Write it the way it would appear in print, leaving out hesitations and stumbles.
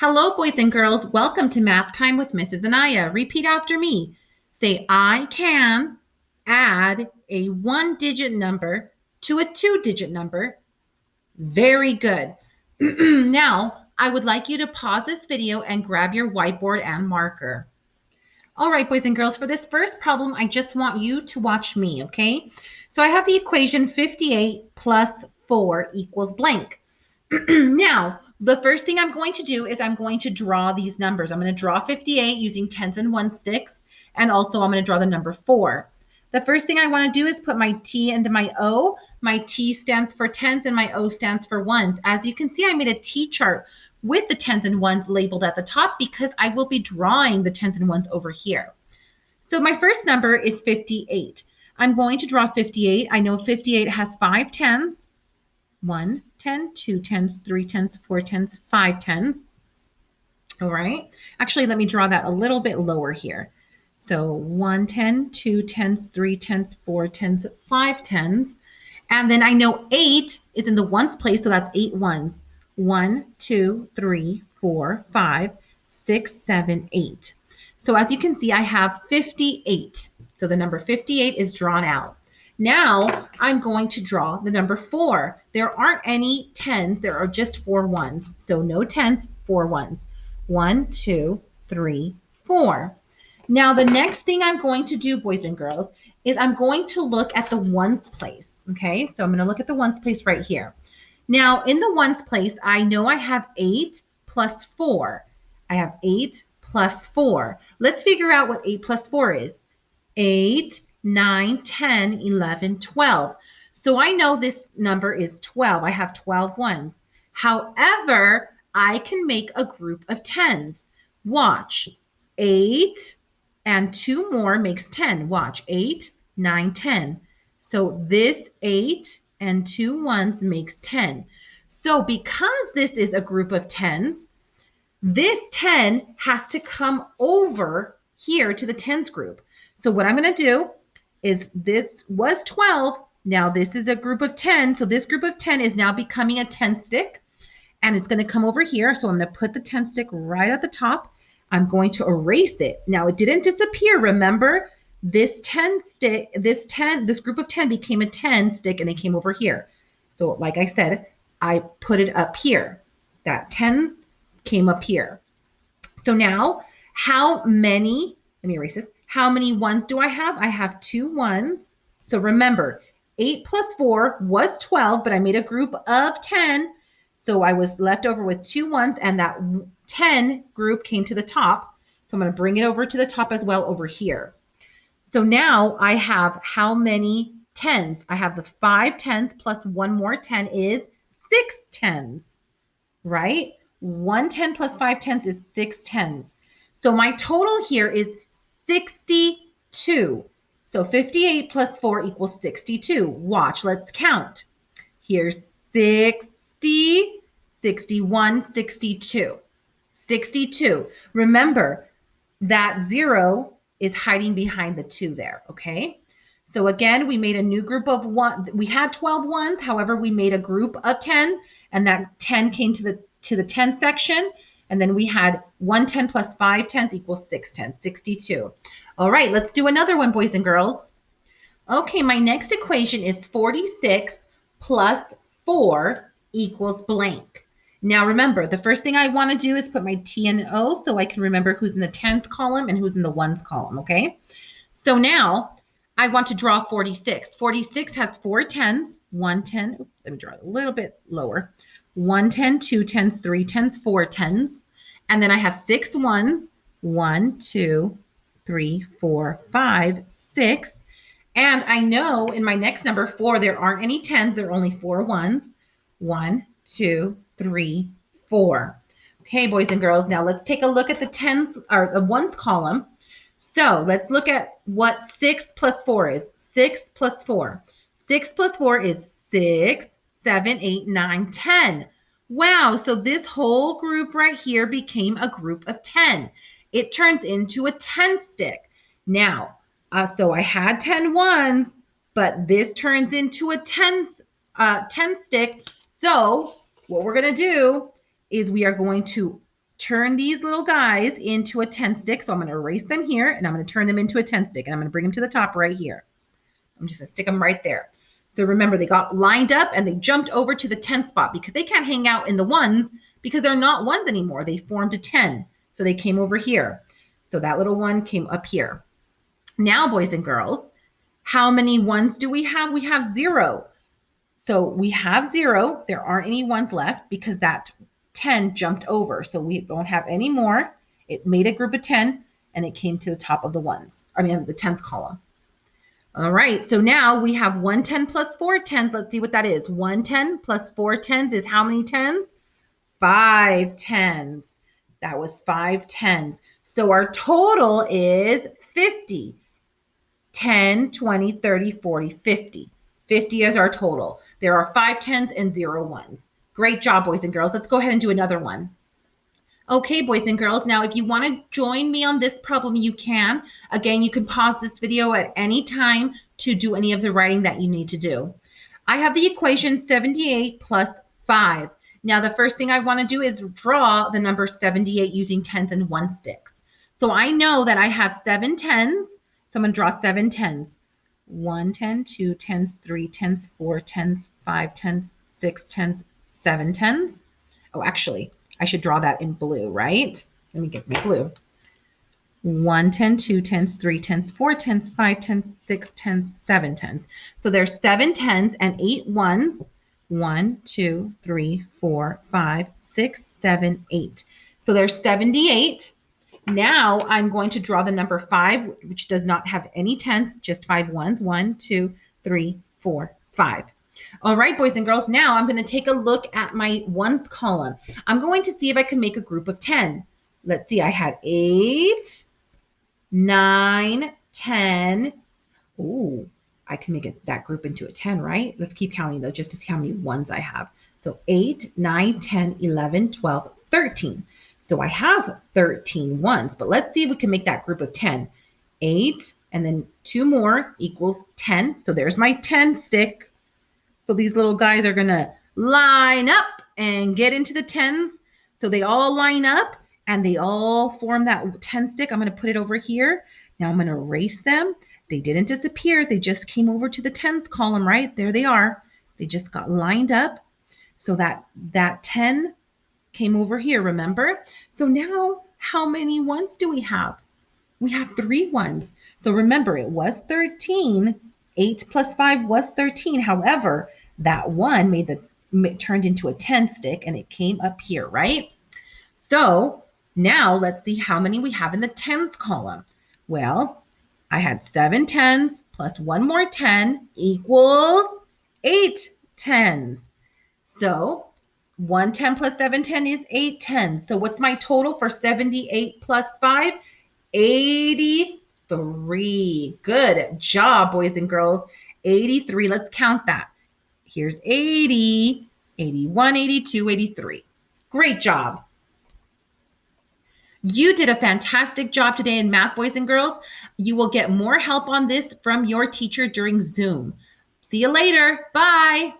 Hello, boys and girls. Welcome to Math Time with Mrs. Anaya. Repeat after me. Say, I can add a one-digit number to a two-digit number. Very good. Now, I would like you to pause this video and grab your whiteboard and marker. All right, boys and girls, for this first problem, I just want you to watch me, okay? So I have the equation 58 plus 4 equals blank. Now, the first thing I'm going to do is I'm going to draw these numbers. I'm going to draw 58 using tens and one sticks, and also I'm going to draw the number 4. The first thing I want to do is put my T into my O. My T stands for tens and my O stands for ones. As you can see, I made a T chart with the tens and ones labeled at the top because I will be drawing the tens and ones over here. So my first number is 58. I'm going to draw 58. I know 58 has 5 tens. 1 10, 2 tens, 3 tens, 4 tens, 5 tens. All right. Actually, let me draw that a little bit lower here. So 1 10, 2 tens, 3 tens, 4 tens, 5 tens. And then I know 8 is in the ones place, so that's 8 ones. 1, 2, 3, 4, 5, 6, 7, 8. So as you can see, I have 58. So the number 58 is drawn out. Now I'm going to draw the number 4. There aren't any tens. There are just 4 ones. So no tens, 4 ones. 1, 2, 3, 4. Now the next thing I'm going to do, boys and girls, is I'm going to look at the ones place. Okay, so I'm going to look at the ones place right here. Now in the ones place, I know I have 8 plus 4. I have 8 plus 4. Let's figure out what 8 plus 4 is. 8, 9, 10, 11, 12. So I know this number is 12. I have 12 ones. However, I can make a group of tens. Watch. 8 and 2 more makes 10. Watch. 8, 9, 10. So this 8 and 2 ones makes 10. So because this is a group of tens, this 10 has to come over here to the tens group. So what I'm going to do is this was 12. Now this is a group of 10. So this group of 10 is now becoming a 10 stick. And it's going to come over here. So I'm going to put the 10 stick right at the top. I'm going to erase it. Now it didn't disappear. Remember, this 10 stick, this group of 10 became a 10 stick and it came over here. So like I said, I put it up here. That 10 came up here. So now how many, let me erase this. How many ones do I have? I have 2 ones. So remember, 8 plus 4 was 12, but I made a group of 10. So I was left over with 2 ones, and that 10 group came to the top. So I'm going to bring it over to the top as well over here. So now I have how many tens? I have the 5 tens plus 1 more 10 is 6 tens, right? 1 10 plus 5 tens is 6 tens. So my total here is 62. So 58 plus 4 equals 62. Watch, let's count. Here's 60, 61, 62. 62. Remember, that 0 is hiding behind the 2 there, okay? So again, we made a new group of 1. We had 12 ones. However, we made a group of 10, and that 10 came to the 10 section. And then we had 1 10 plus 5 tens equals 6 tens, 62. All right, let's do another one, boys and girls. Okay, my next equation is 46 plus 4 equals blank. Now remember, the first thing I want to do is put my T and O so I can remember who's in the tens column and who's in the ones column, okay? So now I want to draw 46. 46 has 4 tens, 1 10, oops, let me draw it a little bit lower. 1 10, 2 tens, 3 tens, 4 tens. And then I have 6 ones, 1, 2, 3, 4, 5, 6. And I know in my next number 4, there aren't any tens, there are only 4 ones. 1, 2, 3, 4. Okay, boys and girls, now let's take a look at the tens or the ones column. So let's look at what 6 plus 4 is. 6 plus 4. 6 plus 4 is 6, 7, 8, 9, 10. Wow, so this whole group right here became a group of 10. It turns into a 10 stick. Now, so I had 10 ones, but this turns into a 10 stick. So what we're going to do is we are going to turn these little guys into a 10 stick. So I'm going to erase them here, and I'm going to turn them into a 10 stick, and I'm going to bring them to the top right here. I'm just going to stick them right there. So remember, they got lined up and they jumped over to the 10 spot because they can't hang out in the ones because they're not ones anymore. They formed a 10. So they came over here. So that little one came up here. Now, boys and girls, how many ones do we have? We have 0. So we have 0. There aren't any ones left because that 10 jumped over. So we don't have any more. It made a group of 10 and it came to the top of the ones. I mean, the 10s column. All right, so now we have 1 10 plus 4 10s. Let's see what that is. 1 10 plus 4 10s is how many 10s? 5 10s. That was 5 10s. So our total is 50. 10, 20, 30, 40, 50. 50 is our total. There are 5 10s and 0 1s. Great job, boys and girls. Let's go ahead and do another one. Okay, boys and girls, now if you want to join me on this problem, you can. Again, you can pause this video at any time to do any of the writing that you need to do. I have the equation 78 plus 5. Now, the first thing I want to do is draw the number 78 using 10s and 1 sticks. So I know that I have 7 10s, so I'm going to draw 7 10s. 1 10, 2 10s, 3 10s, 4 10s, 5 10s, 6 10s, 7 10s. Oh, actually, I should draw that in blue, right? Let me get my blue. 1 10, 2 10s, 3 10s, 4 10s, 5 10s, 6 10s, 7 10s. So there's 7 10s and 8 1s. 1, 2, 3, 4, 5, 6, 7, 8. So there's 78. Now I'm going to draw the number 5, which does not have any 10s, just 5 1s. 1, 2, 3, 4, 5. All right, boys and girls, now I'm going to take a look at my ones column. I'm going to see if I can make a group of 10. Let's see, I had 8, 9, 10. Ooh, I can make that group into a 10, right? Let's keep counting, though, just to see how many ones I have. So 8, 9, 10, 11, 12, 13. So I have 13 ones, but let's see if we can make that group of 10. 8, and then 2 more equals 10. So there's my 10 stick. So these little guys are going to line up and get into the 10s. So they all line up and they all form that 10 stick. I'm going to put it over here. Now I'm going to erase them. They didn't disappear. They just came over to the 10s column, right? There they are. They just got lined up. So that 10 came over here, remember? So now how many ones do we have? We have 3 ones. So remember, it was 13. 8 plus 5 was 13. However, that 1 turned into a 10 stick and it came up here, right? So now let's see how many we have in the 10s column. Well, I had 7 10s plus 1 more 10 equals 8 10s. So 1 10 plus 7 10 is 8 10s. So what's my total for 78 plus 5? 83. Good job, boys and girls. 83. Let's count that. Here's 80, 81, 82, 83. Great job. You did a fantastic job today in math, boys and girls. You will get more help on this from your teacher during Zoom. See you later. Bye.